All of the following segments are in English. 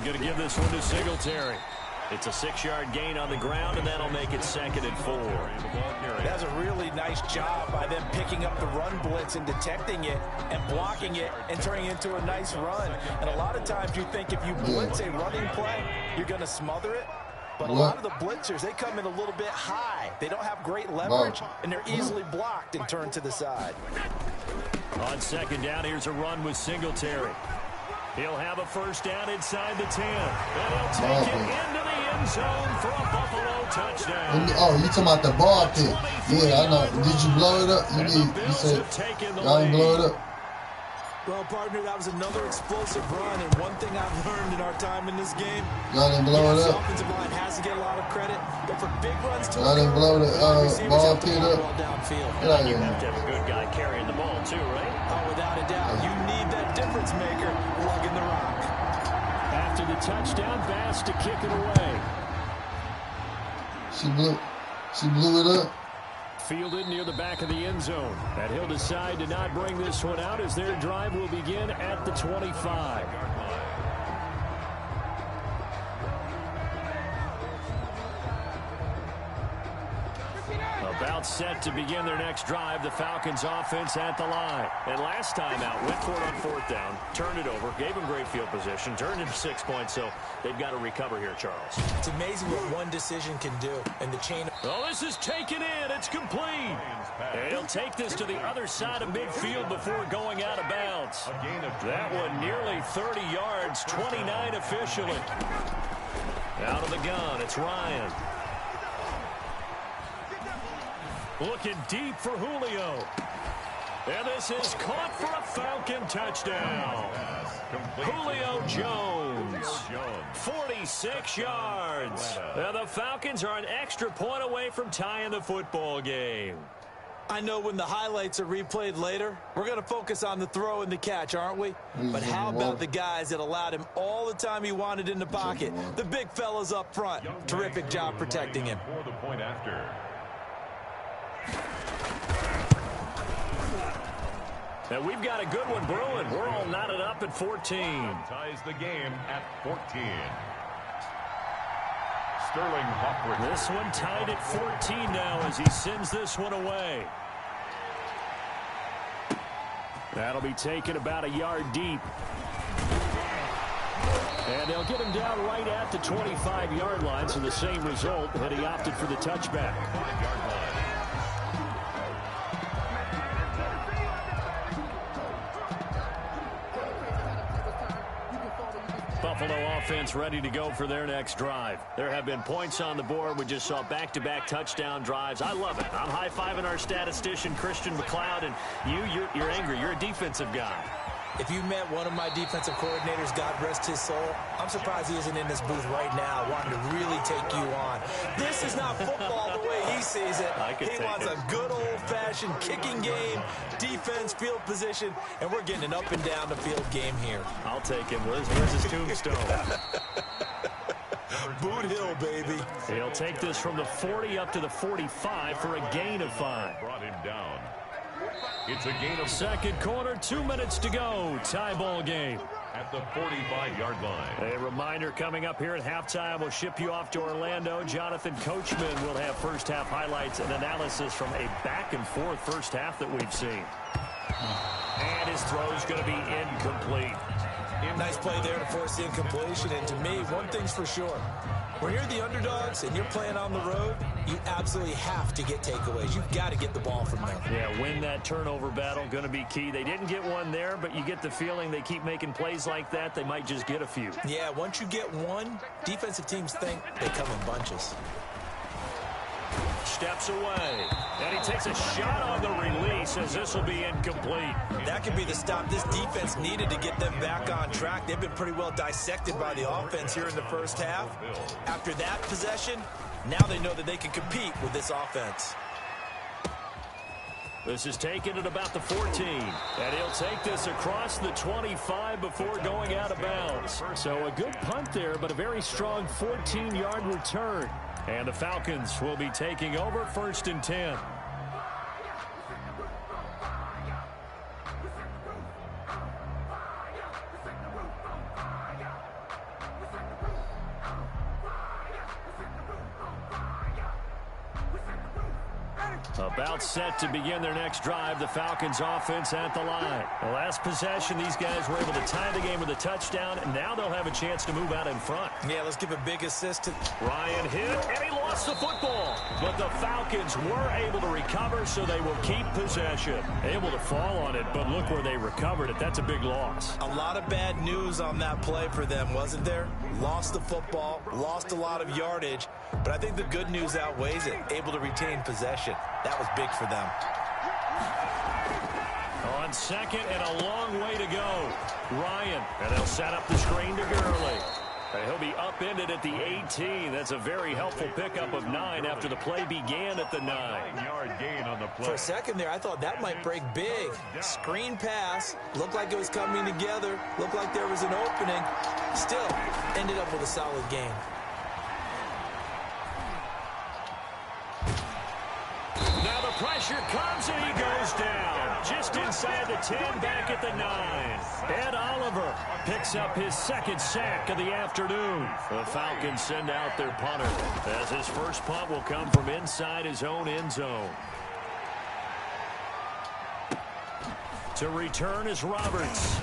going to give this one to Singletary. It's a 6-yard gain on the ground, and that'll make it 2nd and 4. That's a really nice job by them picking up the run blitz and detecting it and blocking it and turning it into a nice run. And a lot of times you think if you blitz a running play, you're going to smother it. But a lot of the blitzers, they come in a little bit high. They don't have great leverage, and they're easily blocked and turned to the side. On 2nd down, here's a run with Singletary. He'll have a 1st down inside the 10. And he'll take it into the end zone for a Buffalo touchdown. Oh, you talking about the ball pit. Yeah, I know. Did you blow it up? You said, y'all didn't blow it up. Well, partner, that was another explosive run, and one thing I've learned in our time in this game, y'all didn't blow it up. The offensive line has to get a lot of credit, but for big runs to y'all didn't blow the ball pit up. Yeah, you have to have a good guy carrying the ball too, right? Oh, without a doubt. You need that difference maker lugging the rock. After the touchdown, Bass to kick it away. She blew it up. Fielded near the back of the end zone. And he'll decide to not bring this one out as their drive will begin at the 25. About set to begin their next drive, the Falcons offense at the line. And last time out, went for it on 4th down, turned it over, gave them great field position, turned into 6 points, so they've got to recover here, Charles. It's amazing what one decision can do, and the chain. Oh, this is taken in. It's complete. And he'll take this to the other side of midfield before going out of bounds. That one nearly 30 yards, 29 officially. Out of the gun, it's Ryan. Looking deep for Julio. And this is caught for a Falcon touchdown. Julio Jones, 46 yards. And the Falcons are an extra point away from tying the football game. I know when the highlights are replayed later, we're going to focus on the throw and the catch, aren't we? But how about the guys that allowed him all the time he wanted in the pocket? The big fellas up front. Terrific job protecting him. And we've got a good one brewing. We're all knotted up at 14. Ties the game at 14. Sterling Hawkwood. This one tied at 14 now as he sends this one away. That'll be taken about a yard deep. And they'll get him down right at the 25-yard line, so the same result, and he opted for the touchback. 5-yard line. Buffalo offense ready to go for their next drive. There have been points on the board. We just saw back-to-back touchdown drives. I love it. I'm high-fiving our statistician, Christian McLeod, and you're angry. You're a defensive guy. If you met one of my defensive coordinators, God rest his soul, I'm surprised he isn't in this booth right now wanting to really take you on. This is not football the way he sees it. He wants a good old-fashioned kicking game, defense, field position, and we're getting an up and down the field game here. I'll take him. Where's his tombstone? Boot Hill, baby. He'll take this from the 40 up to the 45 for a gain of 5. Brought him down. It's a gain of 2nd quarter, 2 minutes to go. Tie ball game. At the 45-yard line. A reminder coming up here at halftime. We'll ship you off to Orlando. Jonathan Coachman will have first-half highlights and analysis from a back-and-forth first half that we've seen. And his throw's going to be incomplete. Nice play there to force the incompletion. And to me, one thing's for sure. When you're the underdogs and you're playing on the road, you absolutely have to get takeaways. You've got to get the ball from them. Yeah, win that turnover battle, going to be key. They didn't get one there, but you get the feeling they keep making plays like that, they might just get a few. Yeah, once you get one, defensive teams think they come in bunches. Steps away, and he takes a shot on the release as this will be incomplete. That could be the stop this defense needed to get them back on track. They've been pretty well dissected by the offense here in the first half. After that possession, now they know that they can compete with this offense. This is taken at about the 14, and he'll take this across the 25 before going out of bounds. So a good punt there, but a very strong 14-yard return. And the Falcons will be taking over 1st and 10. About set to begin their next drive, the Falcons offense at the line. The last possession, these guys were able to tie the game with a touchdown, and now they'll have a chance to move out in front. Yeah, let's give a big assist to Ryan hit, and he lost the football. But the Falcons were able to recover, so they will keep possession. Able to fall on it, but look where they recovered it. That's a big loss. a lot of bad news on that play for them, wasn't there? Lost the football, lost a lot of yardage, but I think the good news outweighs it. Able to retain possession. That was big for them. On second and a long way to go. Ryan, and they'll set up the screen to Gurley. And he'll be upended at the 18. That's a very helpful pickup of 9 after the play began at the 9-yard gain on the play. For a second there, I thought that might break big. Screen pass. Looked like it was coming together. Looked like there was an opening. Still, ended up with a solid game. Now the pressure comes and he goes down. Just inside the 10, back at the 9. Ed Oliver picks up his second sack of the afternoon. The Falcons send out their punter, as his first punt will come from inside his own end zone. To return is Roberts.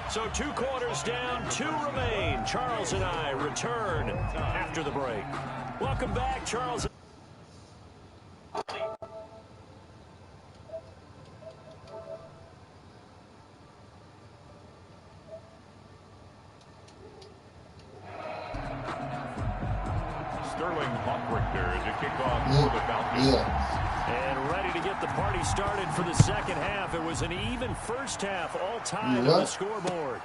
So 2 quarters down, 2 remain. Charles and I return after the break. Welcome back, Charles. To kick off for the Falcons. And ready to get the party started for the second half. It was an even first half, all tied on the scoreboard.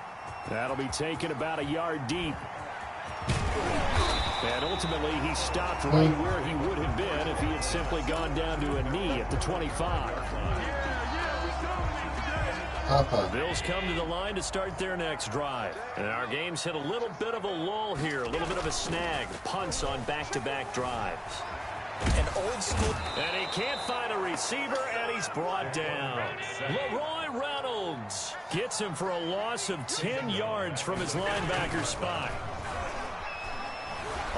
That'll be taken about a yard deep. And ultimately, he stopped right where he would have been if he had simply gone down to a knee at the 25. The Bills come to the line to start their next drive. And our game's hit a little bit of a lull here, a little bit of a snag. Punts on back-to-back drives. An old school. And he can't find a receiver, and he's brought down. Leroy Reynolds gets him for a loss of 10 yards from his linebacker spot.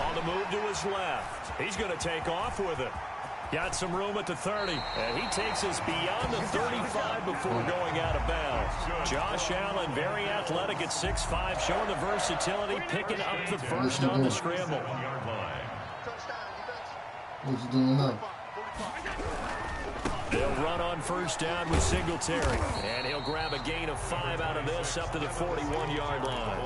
On the move to his left. He's going to take off with it. Got some room at the 30, and he takes us beyond the 35 before going out of bounds. Josh Allen, very athletic at 6'5", showing the versatility, picking up the first on the scramble. What's he doing now? They'll run on first down with Singletary, and he'll grab a gain of 5 out of this up to the 41-yard line.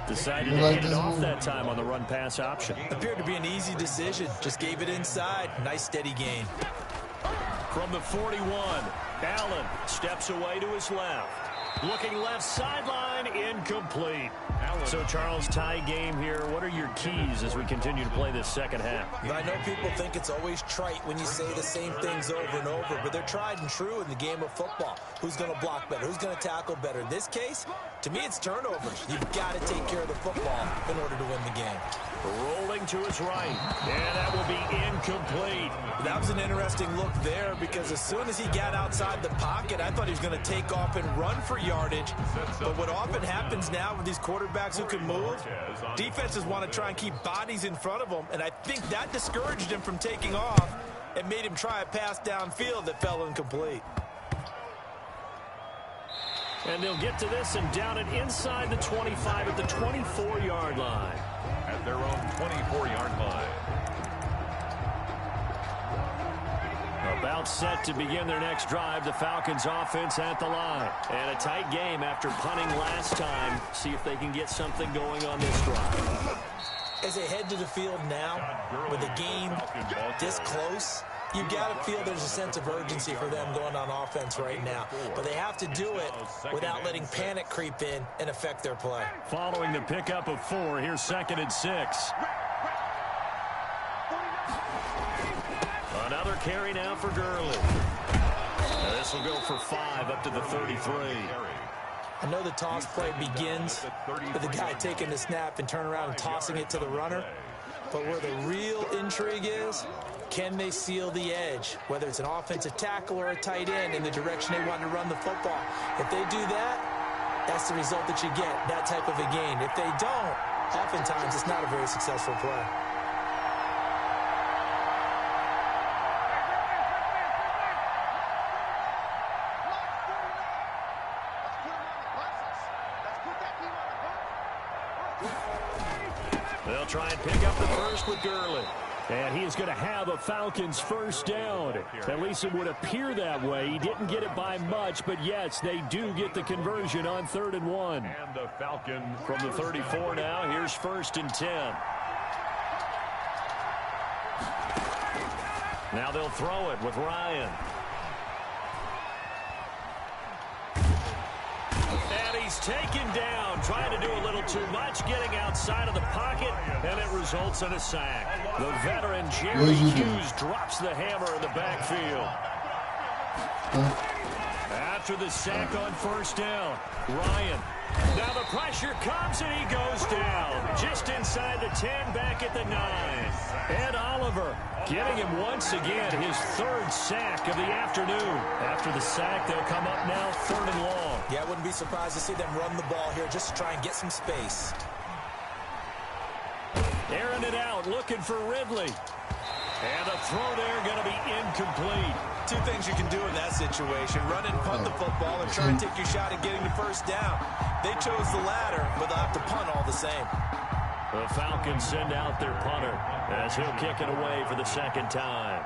Decided to hand it off that time on the run-pass option. Appeared to be an easy decision. Just gave it inside. Nice steady gain. From the 41, Allen steps away to his left. Looking left sideline, incomplete. So, Charles, tie game here. What are your keys as we continue to play this second half? I know people think it's always trite when you say the same things over and over, but they're tried and true in the game of football. Who's going to block better? Who's going to tackle better? In this case, to me, it's turnovers. You've got to take care of the football in order to win the game. Rolling to his right, and that will be incomplete. That was an interesting look there because as soon as he got outside the pocket, I thought he was going to take off and run for yardage. But what often happens now with these quarterbacks who can move, defenses want to try and keep bodies in front of them, and I think that discouraged him from taking off and made him try a pass downfield that fell incomplete. And they'll get to this and down it inside the 25 at the 24-yard line. At their own 24-yard line. About set to begin their next drive, the Falcons offense at the line. And a tight game after punting last time. See if they can get something going on this drive. As they head to the field now, with the game this close, you've got to feel there's a sense of urgency for them going on offense right now. But they have to do it without letting panic creep in and affect their play. Following the pickup of 4, here's 2nd and 6. Another carry now for Gurley. This will go for 5 up to the 33. I know the toss play begins with the guy taking the snap and turn around and tossing it to the runner. But where the real intrigue is, can they seal the edge, whether it's an offensive tackle or a tight end in the direction they want to run the football? If they do that, that's the result that you get, that type of a gain. If they don't, oftentimes it's not a very successful play. They'll try and pick up the first with Gurley. And he is going to have a Falcons first down. At least it would appear that way. He didn't get it by much, but yes, they do get the conversion on 3rd and 1. And the Falcons from the 34 now. Here's 1st and 10. Now they'll throw it with Ryan. And he's taken down, trying to do a little too much, getting outside of the pocket, and it results in a sack. The veteran Jerry Hughes drops the hammer in the backfield. After the sack on 1st down, Ryan. Now the pressure comes and he goes down. Just inside the 10, back at the 9. Ed Oliver getting him once again, his 3rd sack of the afternoon. After the sack, they'll come up now 3rd and long. Yeah, I wouldn't be surprised to see them run the ball here just to try and get some space. Airing it out, looking for Ridley. And the throw there going to be incomplete. Two things you can do in that situation: run and punt the football, or try and take your shot at getting the first down. They chose the latter, but they'll have to punt all the same. The Falcons send out their punter as he'll kick it away for the 2nd time.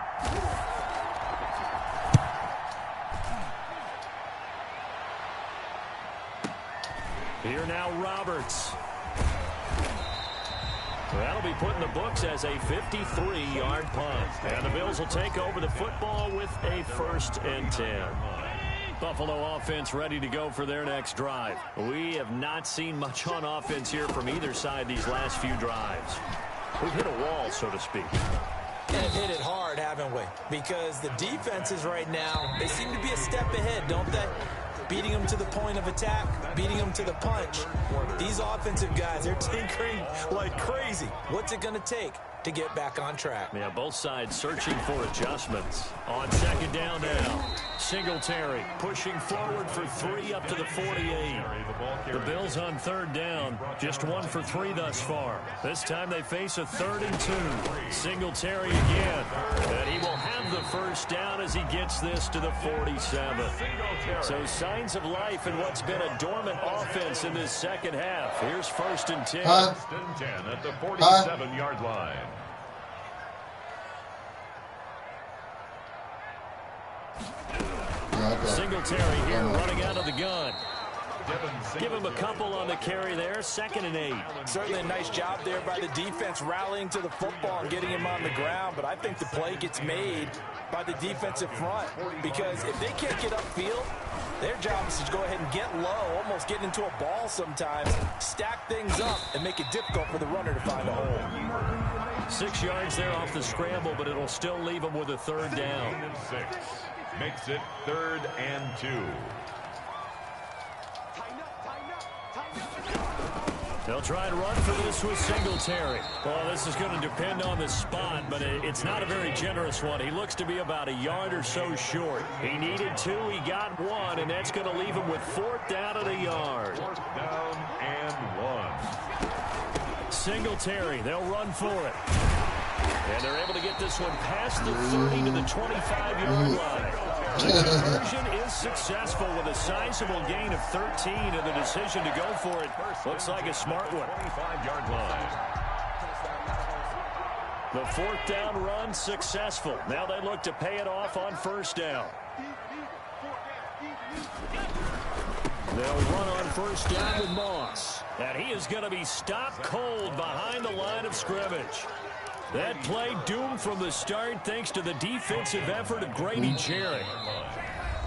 Here now Roberts. That'll be put in the books as a 53-yard punt. And the Bills will take over the football with a 1st and 10. Buffalo offense ready to go for their next drive. We have not seen much on offense here from either side these last few drives. We've hit a wall, so to speak. And hit it hard, haven't we? Because the defenses right now, they seem to be a step ahead, don't they? Beating them to the point of attack, beating them to the punch. These offensive guys, they're tinkering like crazy. What's it going to take to get back on track? Yeah, both sides searching for adjustments. On 2nd down now, Singletary pushing forward for 3 up to the 48. The Bills on 3rd down, just 1 for 3 thus far. This time they face a 3rd and 2. Singletary again, and he will have the first down as he gets this to the 47. So signs of life in what's been a dormant offense in this 2nd half. Here's 1st and 10. 1st and 10 at the 47-yard line. Singletary here running out of the gun. Give him a couple on the carry there. 2nd and 8. Certainly a nice job there by the defense rallying to the football and getting him on the ground. But I think the play gets made by the defensive front, because if they can't get upfield, their job is to go ahead and get low, almost get into a ball sometimes, stack things up, and make it difficult for the runner to find a hole. 6 yards there off the scramble, but it'll still leave him with a 3rd down. 6 makes it 3rd and 2. They'll try and run for this with Singletary. Well, this is going to depend on the spot, but it's not a very generous one. He looks to be about a yard or so short. He needed 2, he got 1, and that's going to leave him with 4th down at a yard. 4th down and 1. Singletary, they'll run for it. And they're able to get this one past the 30 to the 25-yard line. The conversion is successful with a sizable gain of 13, and the decision to go for it looks like a smart one. 25-yard line. The 4th down run successful. Now they look to pay it off on 1st down. They'll run on 1st down with Moss. And he is going to be stopped cold behind the line of scrimmage. That play doomed from the start thanks to the defensive effort of Grady Cherry.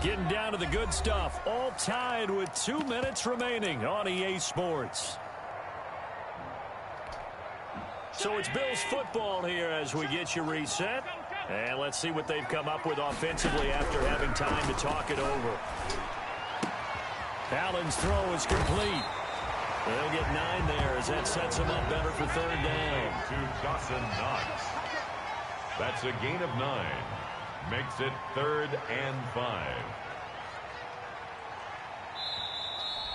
Getting down to the good stuff. All tied with 2 minutes remaining on EA Sports. So it's Bills football here as we get you reset. And let's see what they've come up with offensively after having time to talk it over. Allen's throw is complete. They'll get 9 there as that sets him up better for 3rd down. To Dawson Knox. That's a gain of 9. Makes it 3rd and 5.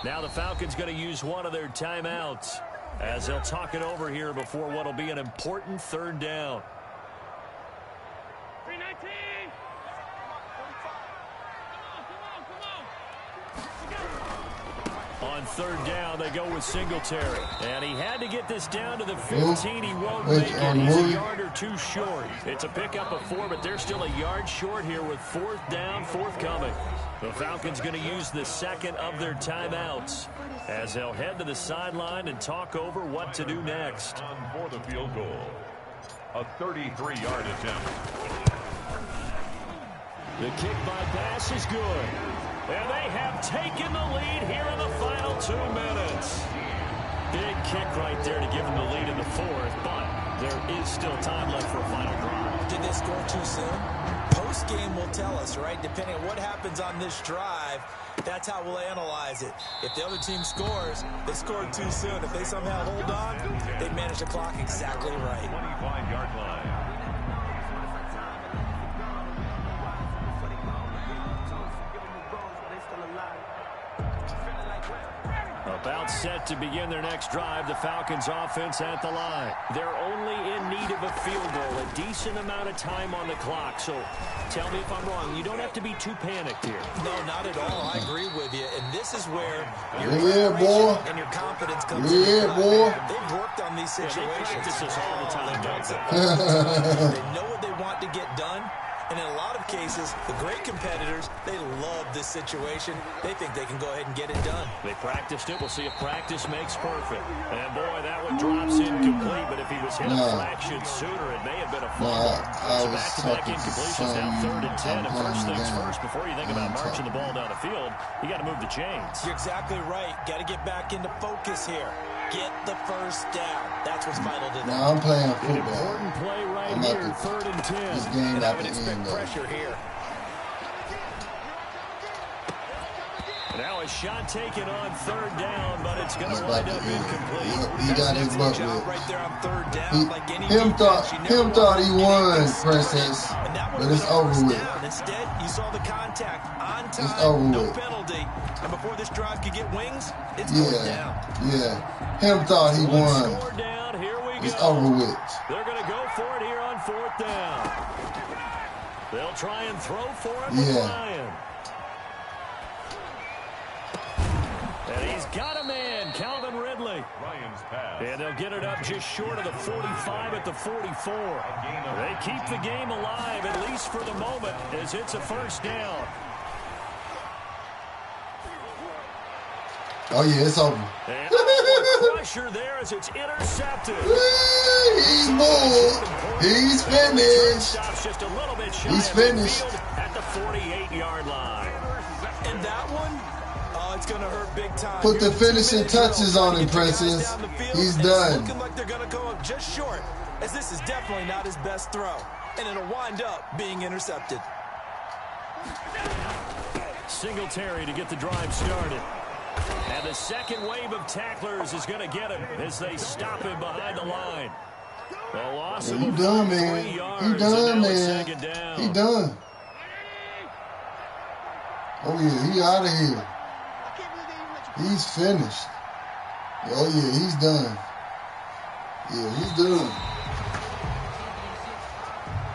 Now the Falcons going to use one of their timeouts as they'll talk it over here before what will be an important 3rd down. On third down, they go with Singletary. And he had to get this down to the 15. He won't make it. He's a yard or two short. It's a pickup of 4, but they're still a yard short here with fourth down, forthcoming. The Falcons going to use the second of their timeouts as they'll head to the sideline and talk over what to do next. For the field goal, a 33-yard attempt. The kick by pass is good. And they have taken the lead here in the final 2 minutes. Big kick right there to give them the lead in the fourth, but there is still time left for a final drive. Did they score too soon? Post-game will tell us, right? Depending on what happens on this drive, that's how we'll analyze it. If the other team scores, they scored too soon. If they somehow hold on, they manage the clock exactly right. 25-yard line. About set to begin their next drive, the Falcons offense at the line. They're only in need of a field goal, a decent amount of time on the clock. So tell me if I'm wrong. You don't have to be too panicked here. No, not at all. I agree with you. And this is where your boy. and your confidence comes in. Boy. They've worked on these situations. They practice this all the time. They know what they want to get done. And in a lot of cases, the great competitors, they love this situation. They think they can go ahead and get it done. They practiced it. We'll see if practice makes perfect. And, boy, that one drops incomplete. But if he was hit a fraction sooner, it may have been a fumble. So back-to-back incompletions now 3rd and 10. And first things first, before you think about marching the ball down the field, you got to move the chains. You're exactly right. Got to get back into focus here. Get the first down. That's what's vital to them. Now I'm playing An football. important play right here, 3rd and 10. This game And I would after expect end, though. pressure here. Now a shot taken on 3rd down, but it's going to wind up incomplete. He got his butt Job with. right there on 3rd down. Like any Him defense, you never thought he want to won, get Princess. and that But would've it's been a over first with. down. Instead, you saw the contact on time, It's over no with. penalty. And before this drive could get wings, it's going down. Yeah. Him thought he won. Score down. Here we go. It's over with. They're going to go for it here on 4th down. They'll try and throw for it with Yeah. Ryan. And he's got a man, Calvin Ridley. Ryan's pass. And they'll get it up just short of the 45 at the 44. They keep the game alive, at least for the moment, as it's a first down. Oh, yeah, it's over. And oh, pressure there as it's intercepted. He's moved. He's finished. Stops just a little bit shy He's of finished. midfield at the 48-yard line. And that one, it's going to hurt big time. Put the You're 2 finishing minutes touches ago, on him, get your guys Princess. down the field, He's and done. It's looking like they're going to go up just short, as this is definitely not his best throw. And it'll wind up being intercepted. Singletary to get the drive started. And the second wave of tacklers is going to get him as they stop him behind the line. The loss of He a done, full man. 3 yards, He done, and now it's man. 2nd down. He done. Oh, yeah, he out of here. He's finished. Oh, yeah, he's done. Yeah, he's done.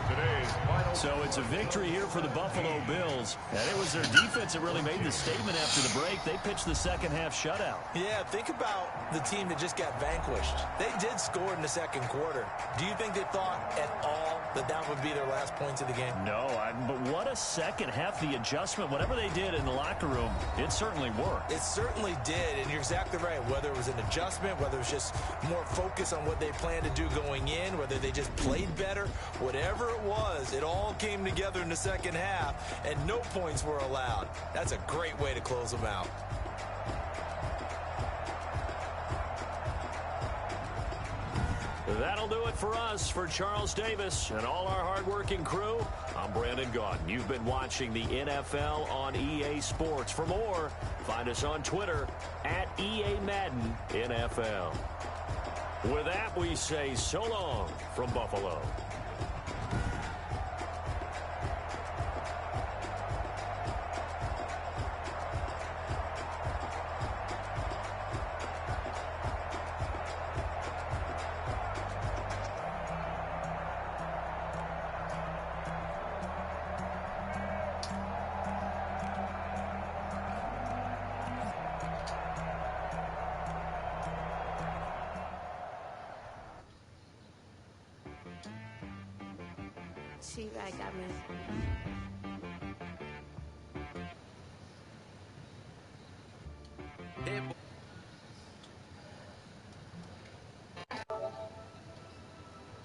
Today's final. So it's a victory here for the Buffalo Bills. And it was their defense that really made the statement after the break. They pitched the second half shutout. Yeah, think about the team that just got vanquished. They did score in the second quarter. Do you think they thought at all that that would be their last points of the game? No, but what a second half. The adjustment, whatever they did in the locker room, it certainly worked. It certainly did, and you're exactly right. Whether it was an adjustment, whether it was just more focus on what they planned to do going in, whether they just played better, whatever it was, it all came together in the second half, and no points were allowed. That's a great way to close them out. That'll do it for us. For Charles Davis and all our hardworking crew, I'm Brandon Gaudin. You've been watching the NFL on EA Sports. For more, find us on Twitter at EA Madden NFL. With that, we say so long from Buffalo. She like got me. It